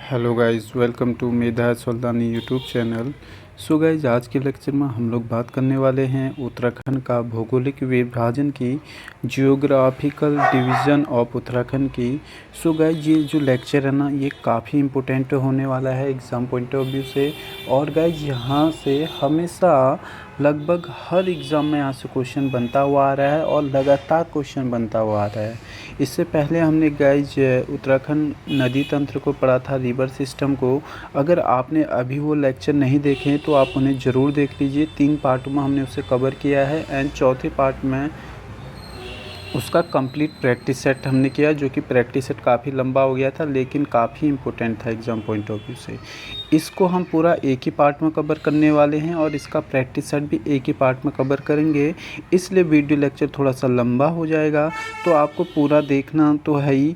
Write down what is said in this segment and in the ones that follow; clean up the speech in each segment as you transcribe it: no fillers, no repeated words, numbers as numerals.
Hello guys, welcome to Medha Sultani YouTube channel. So guys, आज के lecture में हम लोग बात करने वाले हैं उत्तराखंड का भौगोलिक विभाजन की, जियोग्राफिकल डिवीज़न ऑफ उत्तराखंड की। सो गाइस, ये जो लेक्चर है ना, ये काफ़ी इम्पोर्टेंट होने वाला है एग्ज़ाम पॉइंट ऑफ व्यू से। और गाइस, यहाँ से हमेशा लगभग हर एग्ज़ाम में यहाँ से क्वेश्चन बनता हुआ आ रहा है और लगातार क्वेश्चन बनता हुआ आ रहा है। इससे पहले हमने गाइज उत्तराखंड नदी तंत्र को पढ़ा था, रिवर सिस्टम को। अगर आपने अभी वो लेक्चर नहीं देखे तो आप उन्हें ज़रूर देख लीजिए। 3 पार्ट में हमने उसे कवर किया है एंड चौथे पार्ट में उसका कंप्लीट प्रैक्टिस सेट हमने किया, जो कि प्रैक्टिस सेट काफ़ी लंबा हो गया था लेकिन काफ़ी इम्पोर्टेंट था एग्ज़ाम पॉइंट ऑफ व्यू से। इसको हम पूरा एक ही पार्ट में कवर करने वाले हैं और इसका प्रैक्टिस सेट भी एक ही पार्ट में कवर करेंगे, इसलिए वीडियो लेक्चर थोड़ा सा लंबा हो जाएगा। तो आपको पूरा देखना तो है ही,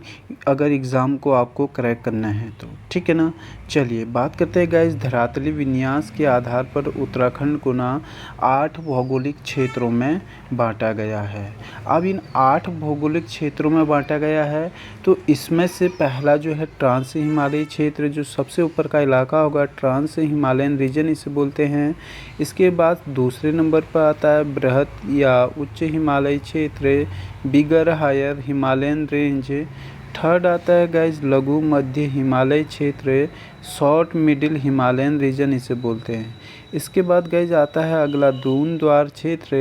अगर एग्ज़ाम को आपको क्रैक करना है तो, ठीक है ना। चलिए बात करते हैं गाइस। धरातली विन्यास के आधार पर उत्तराखंड को ना 8 भौगोलिक क्षेत्रों में बांटा गया है। अब इन 8 भौगोलिक क्षेत्रों में बांटा गया है, तो इसमें से पहला जो है ट्रांस हिमालयी क्षेत्र, जो सबसे ऊपर का इलाका होगा, ट्रांस हिमालयन रीजन इसे बोलते हैं। इसके बाद दूसरे नंबर पर आता है बृहत या उच्च हिमालयी क्षेत्र, बिगर हायर हिमालयन रेंज। थर्ड आता है गाइज लघु मध्य हिमालय क्षेत्र, शॉर्ट मिडिल हिमालयन रीजन इसे बोलते हैं। इसके बाद गाइज आता है अगला दून द्वार क्षेत्र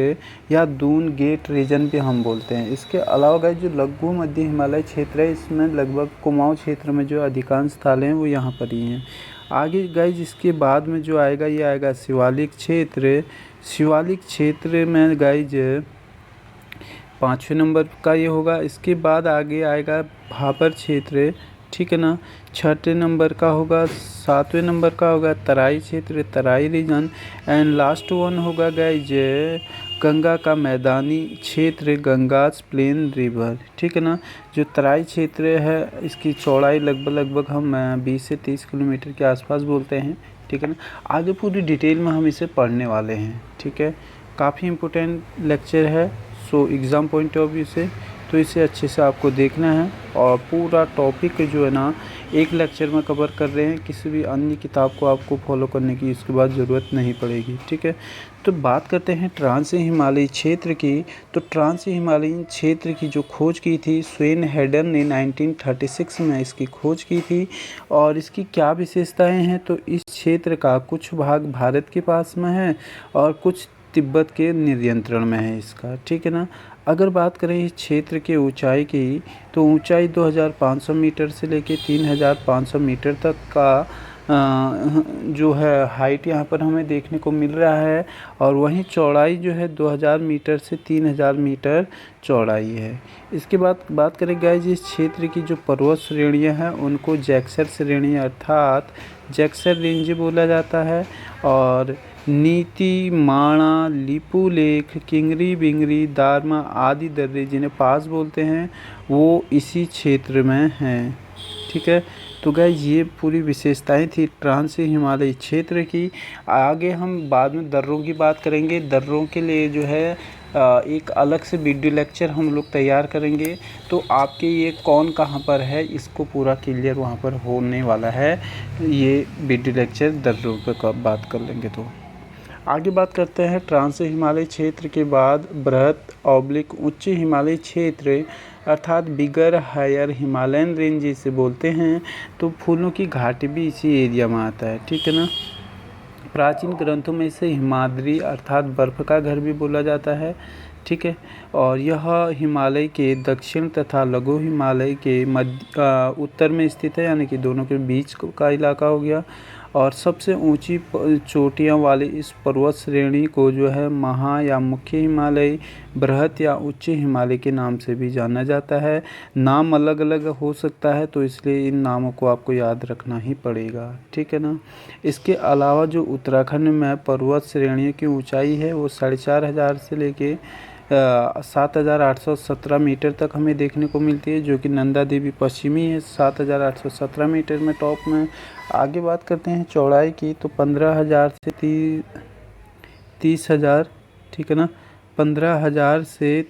या दून गेट रीजन भी हम बोलते हैं। इसके अलावा गाइज जो लघु मध्य हिमालय क्षेत्र है, इसमें लगभग कुमाऊं क्षेत्र में जो अधिकांश स्थान हैं वो यहाँ पर ही हैं। आगे गाइज इसके बाद में जो आएगा ये आएगा शिवालिक क्षेत्र। शिवालिक क्षेत्र में गाइज 5वें नंबर का ये होगा। इसके बाद आगे आएगा भाबर क्षेत्र, ठीक है ना। 6ठे नंबर का होगा, 7वें नंबर का होगा तराई क्षेत्र, तराई रीजन। एंड लास्ट वन होगा गाइज गंगा का मैदानी क्षेत्र, गंगाज प्लेन रिवर, ठीक है ना। जो तराई क्षेत्र है इसकी चौड़ाई लगभग हम 20 से 30 किलोमीटर के आसपास बोलते हैं, ठीक है ना। आगे पूरी डिटेल में हम इसे पढ़ने वाले हैं, ठीक है। काफ़ी इम्पोर्टेंट लेक्चर है सो एग्ज़ाम पॉइंट ऑफ व्यू से, तो इसे अच्छे से आपको देखना है। और पूरा टॉपिक जो है ना एक लेक्चर में कवर कर रहे हैं, किसी भी अन्य किताब को आपको फॉलो करने की इसके बाद ज़रूरत नहीं पड़ेगी, ठीक है। तो बात करते हैं ट्रांस हिमालयी क्षेत्र की। तो ट्रांस हिमालयी क्षेत्र की जो खोज की थी स्वेन हेडन ने 1936 में इसकी खोज की थी। और इसकी क्या विशेषताएं हैं, तो इस क्षेत्र का कुछ भाग भारत के पास में है और कुछ तिब्बत के नियंत्रण में है इसका, ठीक है ना। अगर बात करें इस क्षेत्र की ऊंचाई की, तो ऊंचाई 2500 मीटर से लेके 3500 मीटर तक का जो है हाइट यहाँ पर हमें देखने को मिल रहा है। और वहीं चौड़ाई जो है 2000 मीटर से 3000 मीटर चौड़ाई है। इसके बाद बात करें गाइस, इस क्षेत्र की जो पर्वत श्रेणियाँ हैं उनको जैक्सर श्रेणी अर्थात जैक्सर रेंज बोला जाता है। और नीति, माणा, लिपुलेख, किंगरी बिंगरी, दारमा आदि दर्रे जिन्हें पास बोलते हैं वो इसी क्षेत्र में हैं, ठीक है। तो गाइस ये पूरी विशेषताएं थी ट्रांस हिमालयी क्षेत्र की। आगे हम बाद में दर्रों की बात करेंगे। दर्रों के लिए जो है एक अलग से वीडियो लेक्चर हम लोग तैयार करेंगे, तो आपके ये कौन कहाँ पर है इसको पूरा क्लियर वहाँ पर होने वाला है। ये वीडियो लेक्चर दर्रों पर कब बात कर लेंगे। तो आगे बात करते हैं ट्रांस हिमालय क्षेत्र के बाद बृहत ऑब्लिक उच्च हिमालय क्षेत्र अर्थात बिगर हायर हिमालयन रेंज इसे बोलते हैं। तो फूलों की घाटी भी इसी एरिया में आता है, ठीक है ना। प्राचीन ग्रंथों में इसे हिमाद्री अर्थात बर्फ़ का घर भी बोला जाता है, ठीक है। और यह हिमालय के दक्षिण तथा लघु हिमालय के मध्य उत्तर में स्थित है, यानी कि दोनों के बीच का इलाका हो गया। और सबसे ऊंची चोटियों वाले इस पर्वत श्रेणी को जो है महा या मुख्य हिमालय, बृहत या उच्च हिमालय के नाम से भी जाना जाता है। नाम अलग अलग हो सकता है, तो इसलिए इन नामों को आपको याद रखना ही पड़ेगा, ठीक है ना। इसके अलावा जो उत्तराखंड में पर्वत श्रेणियों की ऊंचाई है वो 4500 से लेके 7817 मीटर तक हमें देखने को मिलती है, जो कि नंदा देवी पश्चिमी है 7817 मीटर में टॉप में। आगे बात करते हैं चौड़ाई की, तो 15000 से 30,000, ठीक है ना। 15000 से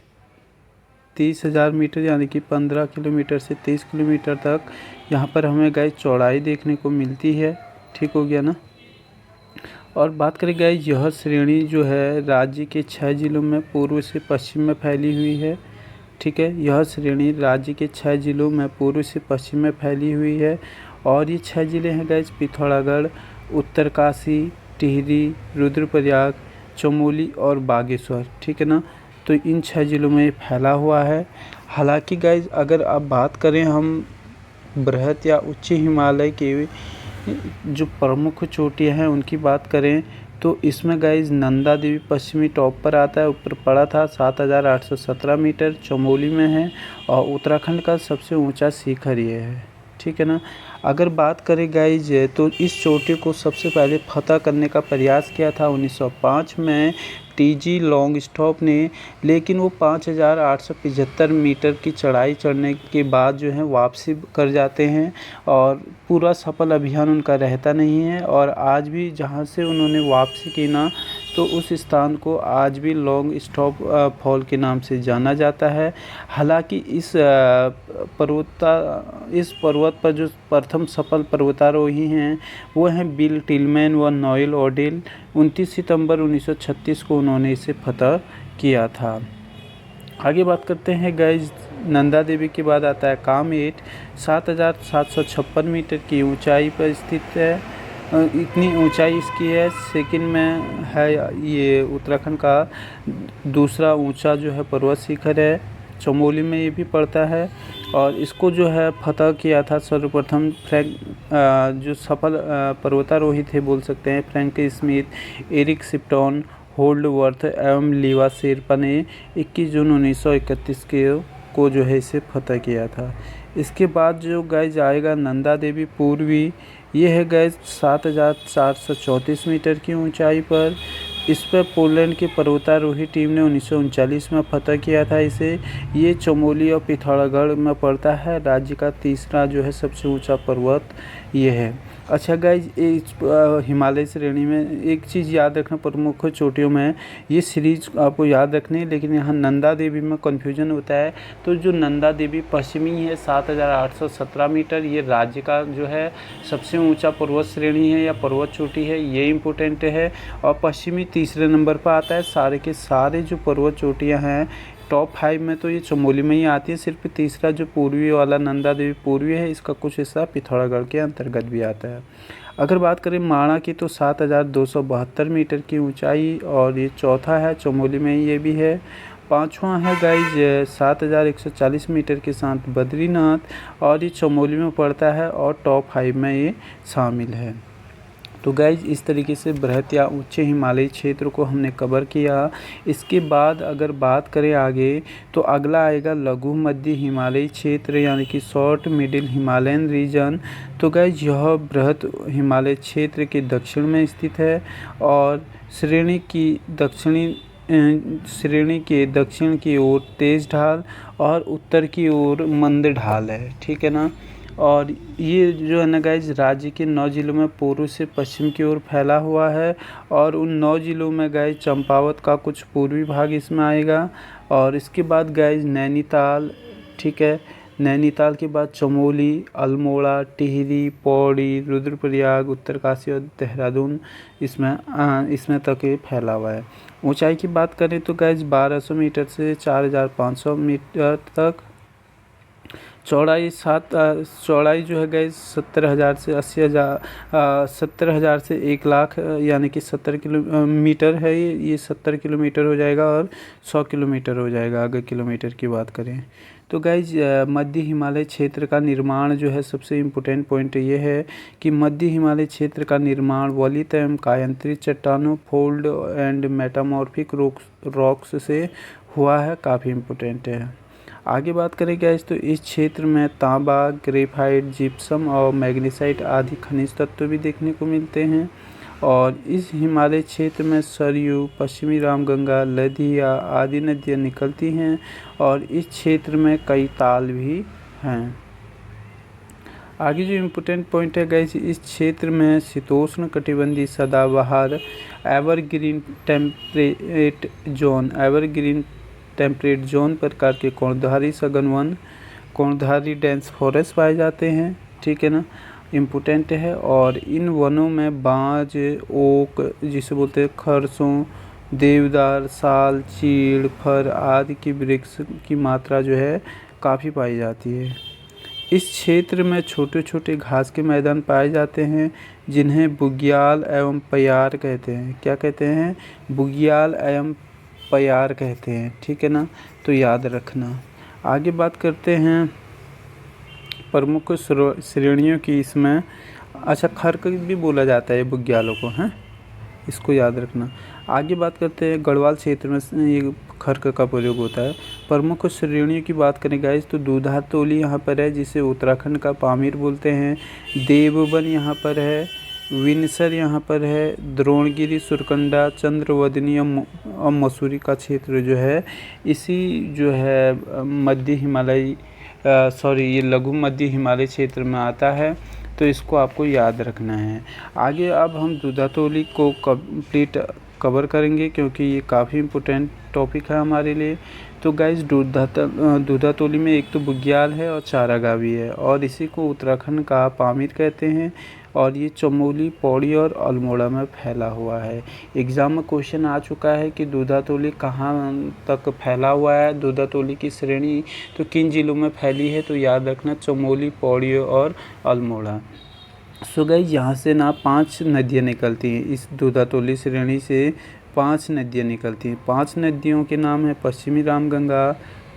30,000 मीटर यानी कि 15 किलोमीटर से 30 किलोमीटर तक यहाँ पर हमें गाइस चौड़ाई देखने को मिलती है। ठीक हो गया ना। और बात करें गाइस, यह श्रेणी जो है राज्य के 6 जिलों में पूर्व से पश्चिम में फैली हुई है। ठीक है, यह श्रेणी राज्य के 6 जिलों में पूर्व से पश्चिम में फैली हुई है। और ये 6 ज़िले हैं गाइस, पिथौरागढ़, उत्तरकाशी, टिहरी, रुद्रप्रयाग, चमोली और बागेश्वर। ठीक है ना। तो इन 6 ज़िलों में ये फैला हुआ है। हालांकि गाइस, अगर आप बात करें हम बृहत या उच्च हिमालय के जो प्रमुख चोटियां हैं उनकी बात करें तो इसमें गाइस नंदा देवी पश्चिमी टॉप पर आता है, ऊपर पड़ा था 7,817 मीटर, चमोली में है और उत्तराखंड का सबसे ऊंचा शिखर ये है। ठीक है ना। अगर बात करें गाइज तो इस चोटी को सबसे पहले फतह करने का प्रयास किया था 1905 में टीजी लॉन्गस्टॉप ने, लेकिन वो 5,875 मीटर की चढ़ाई चढ़ने के बाद जो है वापसी कर जाते हैं और पूरा सफल अभियान उनका रहता नहीं है। और आज भी जहाँ से उन्होंने वापसी की ना, तो उस स्थान को आज भी लॉन्ग स्टॉप फॉल के नाम से जाना जाता है। हालांकि इस पर्वत पर जो प्रथम सफल पर्वतारोही हैं वो हैं बिल टिलमैन व नोएल ओडेल। 29 सितंबर 1936 को उन्होंने इसे फतह किया था। आगे बात करते हैं गाइज, नंदा देवी के बाद आता है कामेट, 7,756 मीटर की ऊंचाई पर स्थित है। इतनी ऊंचाई इसकी है, सेकंड में है ये उत्तराखंड का दूसरा ऊंचा जो है पर्वत शिखर है। चमोली में ये भी पड़ता है और इसको जो है फतह किया था सर्वप्रथम जो सफल पर्वतारोही थे बोल सकते हैं, फ्रैंक स्मिथ, एरिक शिप्टन, होल्डवर्थ एवं लीवा शेरपा ने 21 जून 1931 को जो है इसे फतह किया था। इसके बाद जो गाइज आएगा नंदा देवी पूर्वी, ये है गाइज 7,434 मीटर की ऊंचाई पर। इस पर पोलैंड की पर्वतारोही टीम ने 1939 में फतह किया था इसे। ये चमोली और पिथौरागढ़ में पड़ता है। राज्य का तीसरा जो है सबसे ऊंचा पर्वत ये है। अच्छा गाइज, इस हिमालय श्रेणी में एक चीज़ याद रखना, प्रमुख चोटियों में ये सीरीज आपको याद रखनी है, लेकिन यहाँ नंदा देवी में कन्फ्यूजन होता है। तो जो नंदा देवी पश्चिमी है 7,817 मीटर, ये राज्य का जो है सबसे ऊंचा पर्वत श्रेणी है या पर्वत चोटी है, ये इम्पोर्टेंट है। और पश्चिमी तीसरे नंबर पर आता है। सारे के सारे जो पर्वत चोटियाँ हैं टॉप 5 में तो ये चमोली में ही आती है। सिर्फ तीसरा जो पूर्वी वाला नंदा देवी पूर्वी है, इसका कुछ हिस्सा पिथौरागढ़ के अंतर्गत भी आता है। अगर बात करें माणा की तो 7,272 मीटर की ऊंचाई और ये चौथा है, चमोली में ही ये भी है। पाँचवा है गाइज 7,140 मीटर के साथ बद्रीनाथ और ये चमोली में पड़ता है और टॉप 5 में ये शामिल है। तो गाइज इस तरीके से बृहत या उच्च हिमालयी क्षेत्र को हमने कवर किया। इसके बाद अगर बात करें आगे तो अगला आएगा लघु मध्य हिमालयी क्षेत्र यानी कि शॉर्ट मिडिल हिमालयन रीजन। तो गाइज यह बृहत हिमालय क्षेत्र के दक्षिण में स्थित है और श्रेणी के दक्षिण की ओर तेज ढाल और उत्तर की ओर मंद ढाल है। ठीक है ना। और ये जो है ना गाइज राज्य के 9 जिलों में पूर्व से पश्चिम की ओर फैला हुआ है और उन 9 जिलों में गाइज चंपावत का कुछ पूर्वी भाग इसमें आएगा। और इसके बाद गाइज नैनीताल, ठीक है, नैनीताल के बाद चमोली, अल्मोड़ा, टिहरी, पौड़ी, रुद्रप्रयाग, उत्तरकाशी और देहरादून इसमें तक ये फैला हुआ है। ऊंचाई की बात करें तो गाइज 1200 मीटर से 4,500 मीटर तक। चौड़ाई जो है गाइज 70,000 से 70,000 से 1 लाख यानी कि 70 किलोमीटर है। ये 70 किलोमीटर हो जाएगा और 100 किलोमीटर हो जाएगा अगर किलोमीटर की बात करें तो। गाइज मध्य हिमालय क्षेत्र का निर्माण जो है सबसे इम्पोर्टेंट पॉइंट ये है कि मध्य हिमालय क्षेत्र का निर्माण वलित एवं कायांतरित चट्टानों, फोल्ड एंड मेटामॉर्फिक रॉक्स से हुआ है, काफ़ी इम्पोर्टेंट है। आगे बात करें गाइस तो इस क्षेत्र में तांबा, ग्रेफाइट, जिप्सम और मैग्नीसाइट आदि खनिज तत्व भी देखने को मिलते हैं। और इस हिमालय क्षेत्र में सरयू, पश्चिमी रामगंगा, लदिया आदि नदियाँ निकलती हैं और इस क्षेत्र में कई ताल भी हैं। आगे जो इम्पोर्टेंट पॉइंट है गाइस, इस क्षेत्र में शीतोष्ण कटिबंधीय सदाबहार एवरग्रीन टेम्परेट जोन प्रकार के कोणधारी सघन वन, कोणधारी डेंस फॉरेस्ट पाए जाते हैं, ठीक है ना, इम्पोर्टेंट है। और इन वनों में बांज, ओक जिसे बोलते हैं, खरसों, देवदार, साल, चीड़, फर आदि की वृक्ष की मात्रा जो है काफ़ी पाई जाती है। इस क्षेत्र में छोटे छोटे घास के मैदान पाए जाते हैं जिन्हें बुग्याल एवं पयार कहते हैं। क्या कहते हैं? बुग्याल एवं पयार कहते हैं, ठीक है ना, तो याद रखना। आगे बात करते हैं प्रमुख श्रेणियों की। इसमें अच्छा, खर्क भी बोला जाता है बुग्यालों को, हैं, इसको याद रखना। आगे बात करते हैं गढ़वाल क्षेत्र में ये खर्क का प्रयोग होता है। प्रमुख श्रेणियों की बात करें गाइस तो दूधार तोली यहाँ पर है जिसे उत्तराखंड का पामीर बोलते हैं। देवबन यहाँ पर है, विनसर यहाँ पर है, द्रोणगिरी, सुरकंडा, चंद्रवदनी और मसूरी का क्षेत्र जो है इसी जो है मध्य हिमालयी ये लघु मध्य हिमालय क्षेत्र में आता है, तो इसको आपको याद रखना है। आगे अब हम दूधातोली को कंप्लीट कवर करेंगे क्योंकि ये काफ़ी इम्पोर्टेंट टॉपिक है हमारे लिए। तो गाइस दूधातोली में एक तो बुग्याल है और चारागाह भी है और इसी को उत्तराखंड का पामीर कहते हैं और ये चमोली, पौड़ी और अल्मोड़ा में फैला हुआ है। एग्ज़ाम में क्वेश्चन आ चुका है कि दूधातोली कहाँ तक फैला हुआ है, दूधातोली की श्रेणी तो किन जिलों में फैली है, तो याद रखना चमोली, पौड़ी और अल्मोड़ा। सो गाइस यहाँ से ना 5 नदियाँ निकलती हैं, इस दूधातोली श्रेणी से 5 नदियाँ निकलती हैं। 5 नदियों के नाम है पश्चिमी रामगंगा,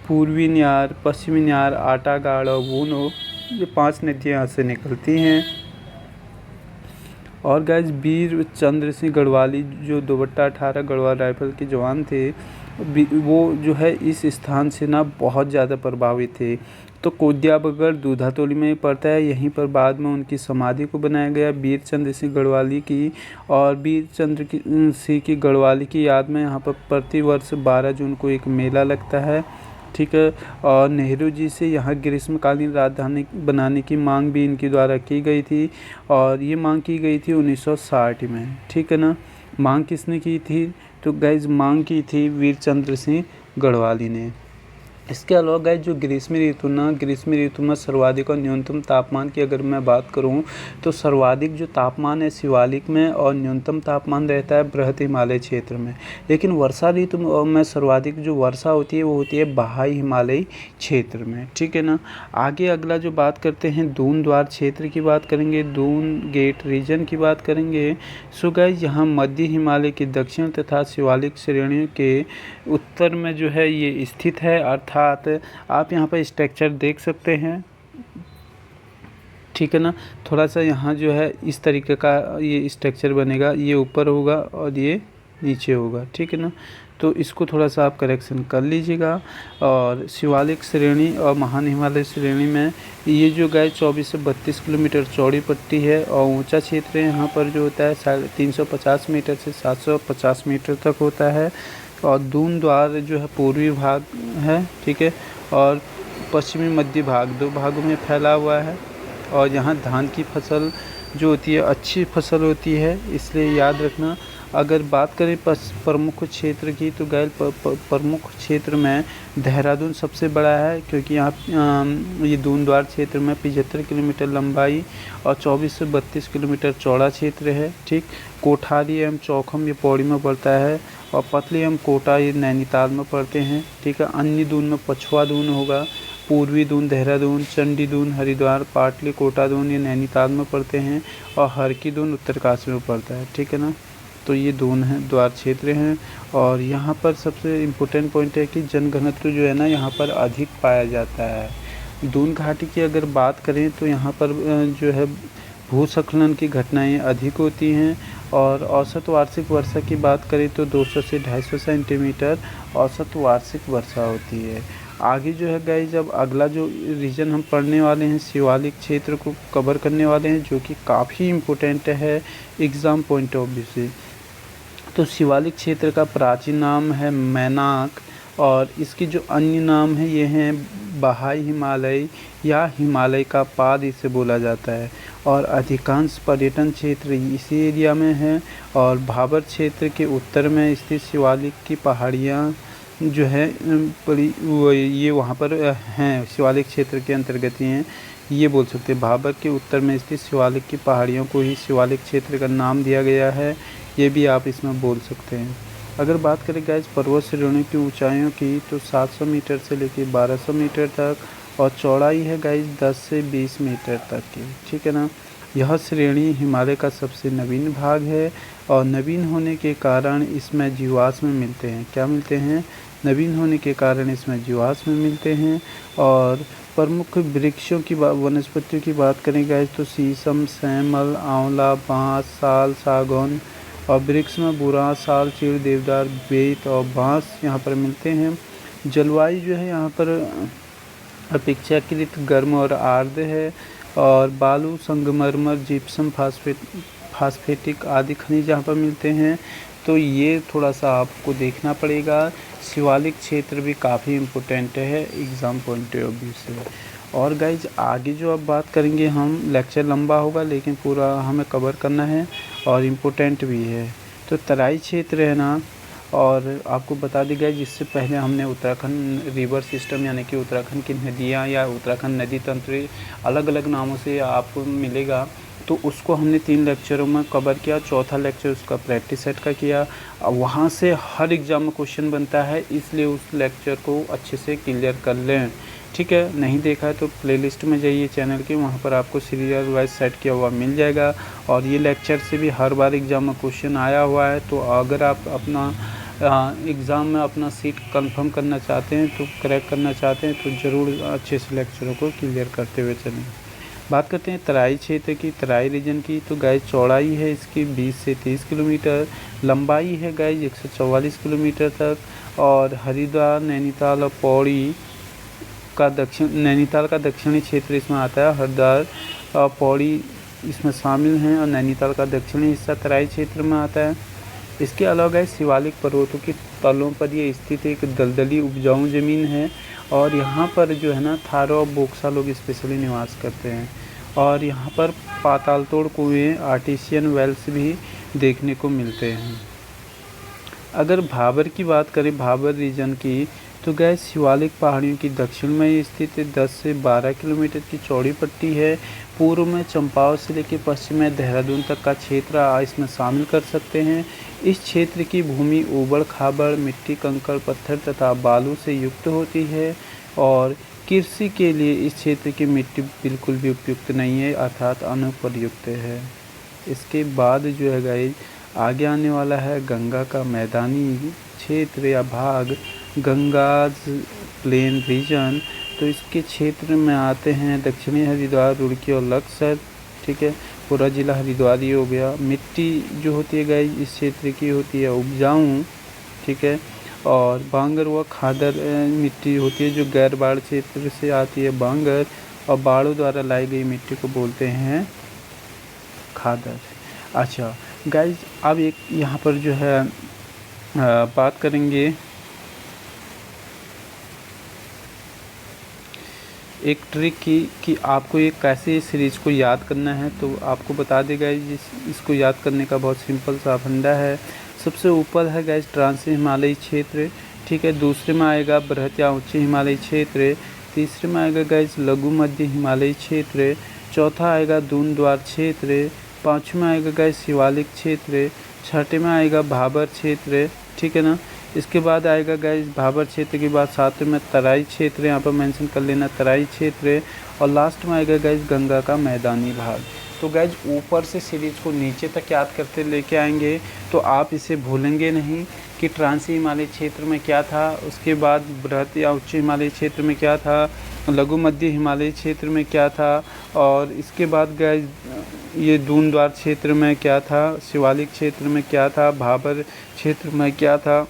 पूर्वी न्यार, पश्चिमी न्यार, आटागाड़ और बूनो। ये 5 नदियाँ यहाँ से निकलती हैं। और गाइस वीर चंद्र सिंह गढ़वाली जो 2/18 गढ़वाल राइफल के जवान थे, वो जो है इस स्थान से ना बहुत ज़्यादा प्रभावित थे। तो कोदियाबगढ़ दूधातोली में पड़ता है, यहीं पर बाद में उनकी समाधि को बनाया गया वीर चंद्र सिंह गढ़वाली की। और वीर चंद्र सिंह की गढ़वाली की याद में यहाँ पर प्रतिवर्ष 12 जून को एक मेला लगता है, ठीक है। और नेहरू जी से यहाँ ग्रीष्मकालीन राजधानी बनाने की मांग भी इनके द्वारा की गई थी और ये मांग की गई थी 1960 में, ठीक है ना। मांग किसने की थी? तो गाइज मांग की थी वीर चंद्र सिंह गढ़वाली ने। इसके अलावा गाइस जो ग्रीष्म ऋतु में सर्वाधिक और न्यूनतम तापमान की अगर मैं बात करूं तो सर्वाधिक जो तापमान है शिवालिक में और न्यूनतम तापमान रहता है बृहद हिमालय क्षेत्र में। लेकिन वर्षा ऋतु में सर्वाधिक जो वर्षा होती है वो होती है बाह्य हिमालयी क्षेत्र में, ठीक है ना। आगे अगला जो बात करते हैं दून द्वार क्षेत्र की बात करेंगे, दून गेट रीजन की बात करेंगे। सो गाइस यहाँ मध्य हिमालय के दक्षिण तथा शिवालिक श्रेणियों के उत्तर में जो है ये स्थित है। अर्थात आप यहाँ पर स्ट्रक्चर देख सकते हैं, ठीक है ना। थोड़ा सा यहाँ जो है इस तरीके का ये स्ट्रक्चर बनेगा, ये ऊपर होगा और ये नीचे होगा, ठीक है ना। तो इसको थोड़ा सा आप करेक्शन कर लीजिएगा। और शिवालिक श्रेणी और महान हिमालय श्रेणी में ये जो गाय 24 से 32 किलोमीटर चौड़ी पट्टी है और ऊंचा क्षेत्र यहाँ पर जो होता है 350 मीटर से 750 मीटर तक होता है। और दून द्वार जो है पूर्वी भाग है, ठीक है, और पश्चिमी मध्य भाग 2 भागों में फैला हुआ है। और यहाँ धान की फसल जो होती है अच्छी फसल होती है, इसलिए याद रखना। अगर बात करें प्रमुख क्षेत्र की तो गाइस प्रमुख क्षेत्र में देहरादून सबसे बड़ा है क्योंकि यहाँ ये दून द्वार क्षेत्र में 75 किलोमीटर लंबाई और 24 से 32 किलोमीटर चौड़ा क्षेत्र है, ठीक। कोठारी एवं चौखम ये पौड़ी में पड़ता है और पतली एवं कोटा ये नैनीताल में पड़ते हैं, ठीक है। अन्य दून में पछुआ दून होगा, पूर्वी दून देहरादून, चंडी दून हरिद्वार, पाटली कोटा दून ये नैनीताल में पड़ते हैं और हरकी दून उत्तरकाशी में पड़ता है, ठीक है ना। तो ये दून है द्वार क्षेत्र हैं। और यहाँ पर सबसे इम्पोर्टेंट पॉइंट है कि जनघनत्व जो है ना यहाँ पर अधिक पाया जाता है। दून घाटी की अगर बात करें तो यहाँ पर जो है भूस्खलन की घटनाएं अधिक होती हैं। और औसत वार्षिक वर्षा की बात करें तो 200 से 250 सेंटीमीटर औसत वार्षिक वर्षा होती है। आगे जो है गाइस जब अगला जो रीजन हम पढ़ने वाले हैं शिवालिक क्षेत्र को कवर करने वाले हैं जो कि काफ़ी इम्पोर्टेंट है एग्ज़ाम पॉइंट ऑफ व्यू से। तो शिवालिक क्षेत्र का प्राचीन नाम है मैनाक और इसकी जो अन्य नाम है ये हैं बाह्य हिमालय या हिमालय का पाद इसे बोला जाता है। और अधिकांश पर्यटन क्षेत्र इसी एरिया में है। और भाबर क्षेत्र के उत्तर में स्थित शिवालिक की पहाड़ियाँ जो है बड़ी वो ये वहाँ पर हैं, शिवालिक क्षेत्र के अंतर्गत ही हैं, ये बोल सकते हैं। भाबर के उत्तर में स्थित शिवालिक की पहाड़ियों को ही शिवालिक क्षेत्र का नाम दिया गया है, ये भी आप इसमें बोल सकते हैं। अगर बात करें गाइस पर्वत श्रेणियों की ऊंचाइयों की, तो 700 मीटर से लेकर 1200 मीटर तक, और चौड़ाई है गाइस 10 से 20 मीटर तक की, ठीक है ना। यह श्रेणी हिमालय का सबसे नवीन भाग है, और नवीन होने के कारण इसमें जीवाश्म मिलते हैं। क्या मिलते हैं? नवीन होने के कारण इसमें जीवाश्म मिलते हैं। और प्रमुख वृक्षों की वनस्पतियों की बात करें गाइस, तो शीशम, सैमल, आंवला, बांस, साल, सागौन, और वृक्ष में बुरांस, साल, चीड़, देवदार, बेत और बांस यहाँ पर मिलते हैं। जलवायु जो है यहाँ पर अपेक्षाकृत गर्म और आर्द्र है, और बालू, संगमरमर, जिप्सम, फास्फेटिक आदि खनिज यहाँ पर मिलते हैं। तो ये थोड़ा सा आपको देखना पड़ेगा। शिवालिक क्षेत्र भी काफ़ी इम्पोर्टेंट है एग्ज़ाम पॉइंट ऑफ व्यू से। और गाइज आगे जो अब बात करेंगे हम, लेक्चर लंबा होगा लेकिन पूरा हमें कवर करना है और इम्पोर्टेंट भी है। तो तराई क्षेत्र है ना, और आपको बता दी गई जिससे पहले हमने उत्तराखंड रिवर सिस्टम यानी कि उत्तराखंड की नदियाँ या उत्तराखंड नदी तंत्र अलग अलग नामों से आपको मिलेगा, तो उसको हमने 3 लेक्चरों में कवर किया। चौथा लेक्चर उसका प्रैक्टिस सेट का किया। वहाँ से हर एग्ज़ाम में क्वेश्चन बनता है, इसलिए उस लेक्चर को अच्छे से क्लियर कर लें, ठीक है। नहीं देखा है तो प्लेलिस्ट में जाइए चैनल के, वहाँ पर आपको सीरियल वाइज सेट किया हुआ मिल जाएगा। और ये लेक्चर से भी हर बार एग्ज़ाम में क्वेश्चन आया हुआ है, तो अगर आप अपना एग्ज़ाम में अपना सीट कंफर्म करना चाहते हैं, तो क्रैक करना चाहते हैं, तो ज़रूर अच्छे से लेक्चरों को क्लियर करते हुए चलें। बात करते हैं तराई क्षेत्र की, तराई रीजन की। तो गाइस चौड़ाई है इसकी 20 से 30 किलोमीटर, लंबाई है गाइस 144 किलोमीटर तक, और हरिद्वार, नैनीताल और पौड़ी का नैनीताल का दक्षिणी क्षेत्र इसमें आता है। हरिद्वार और पौड़ी इसमें शामिल हैं, और नैनीताल का दक्षिणी हिस्सा तराई क्षेत्र में आता है। इसके अलावा गाइस शिवालिक पर्वतों के तलों पर ये स्थित एक दलदली उपजाऊ ज़मीन है, और यहाँ पर जो है ना थारो और बोक्सा लोग स्पेशली निवास करते हैं। और यहाँ पर पाताल तोड़ कुएँ, आर्टिशियन वेल्स भी देखने को मिलते हैं। अगर भाबर की बात करें, भाबर रीजन की, तो गैस शिवालिक पहाड़ियों की दक्षिण में स्थित 10 से 12 किलोमीटर की चौड़ी पट्टी है। पूर्व में चंपावत से लेकर पश्चिम में देहरादून तक का क्षेत्र इसमें शामिल कर सकते हैं। इस क्षेत्र की भूमि ऊबड़ खाबड़, मिट्टी, कंकड़, पत्थर तथा बालू से युक्त होती है, और कृषि के लिए इस क्षेत्र की मिट्टी बिल्कुल भी उपयुक्त नहीं है, अर्थात अनुपयुक्त है। इसके बाद जो है गाइस आगे आने वाला है गंगा का मैदानी क्षेत्र या भाग, गंगाज प्लेन रीजन। तो इसके क्षेत्र में आते हैं दक्षिणी हरिद्वार, रुड़की और लक्सर, ठीक है। पूरा जिला हरिद्वार ही हो गया। मिट्टी जो होती है गाइस इस क्षेत्र की होती है उपजाऊ, ठीक है। और बांगर व खादर मिट्टी होती है जो गैर बाढ़ क्षेत्र से आती है, बांगर, और बाढ़ों द्वारा लाई गई मिट्टी को बोलते हैं खादर। अच्छा गाइस अब एक यहाँ पर जो है बात करेंगे एक ट्रिक की कि आपको ये कैसे इस सीरीज़ को याद करना है। तो आपको बता देगा इसको याद करने का बहुत सिंपल सा फंडा है। सबसे ऊपर है गाइस ट्रांस हिमालयी क्षेत्र, ठीक है। दूसरे में आएगा बृहत या उच्च हिमालयी क्षेत्र, तीसरे में आएगा गाइस लघु मध्य हिमालयी क्षेत्र, चौथा आएगा दून द्वार क्षेत्र, पाँचवें में आएगा गाइस शिवालिक क्षेत्र, छठे में आएगा भाबर क्षेत्र, ठीक है ना। इसके बाद आएगा गाइस भाबर क्षेत्र के बाद सातवें में तराई क्षेत्र, यहाँ पर मेंशन कर लेना तराई क्षेत्र, और लास्ट में आएगा गाइस गंगा का मैदानी भाग। तो गाइस ऊपर से सीरीज को नीचे तक याद करते लेके आएंगे तो आप इसे भूलेंगे नहीं कि ट्रांसी हिमालय क्षेत्र में क्या था, उसके बाद बृहत या उच्च हिमालय क्षेत्र में क्या था, लघु मध्य हिमालय क्षेत्र में क्या था, और इसके बाद गाइस ये दून द्वार क्षेत्र में क्या था, शिवालिक क्षेत्र में क्या था, भाबर क्षेत्र में क्या था,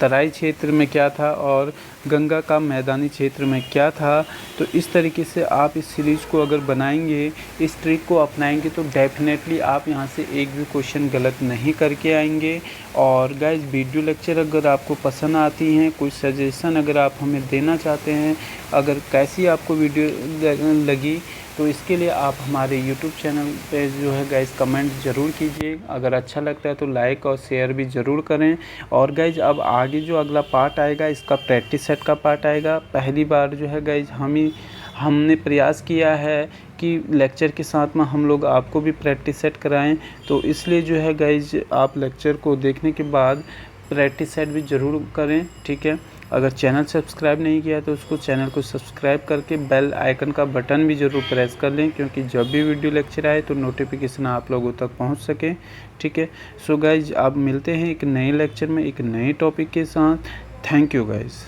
तराई क्षेत्र में क्या था, और गंगा का मैदानी क्षेत्र में क्या था। तो इस तरीके से आप इस सीरीज़ को अगर बनाएंगे, इस ट्रिक को अपनाएंगे तो डेफिनेटली आप यहाँ से एक भी क्वेश्चन गलत नहीं करके आएंगे। और गाइस वीडियो लेक्चर अगर आपको पसंद आती हैं, कोई सजेशन अगर आप हमें देना चाहते हैं, अगर कैसी आपको वीडियो लगी, तो इसके लिए आप हमारे YouTube चैनल पे जो है गाइस कमेंट ज़रूर कीजिए। अगर अच्छा लगता है तो लाइक और शेयर भी ज़रूर करें। और गाइस अब आगे जो अगला पार्ट आएगा, इसका प्रैक्टिस सेट का पार्ट आएगा। पहली बार जो है गाइस हमने प्रयास किया है कि लेक्चर के साथ में हम लोग आपको भी प्रैक्टिस सेट कराएं, तो इसलिए जो है गाइस आप लेक्चर को देखने के बाद प्रैक्टिस सेट भी ज़रूर करें, ठीक है। अगर चैनल सब्सक्राइब नहीं किया तो उसको चैनल को सब्सक्राइब करके बेल आइकन का बटन भी ज़रूर प्रेस कर लें, क्योंकि जब भी वीडियो लेक्चर आए तो नोटिफिकेशन आप लोगों तक पहुंच सके, ठीक है। सो गाइज आप मिलते हैं एक नए लेक्चर में एक नए टॉपिक के साथ। Thank you guys.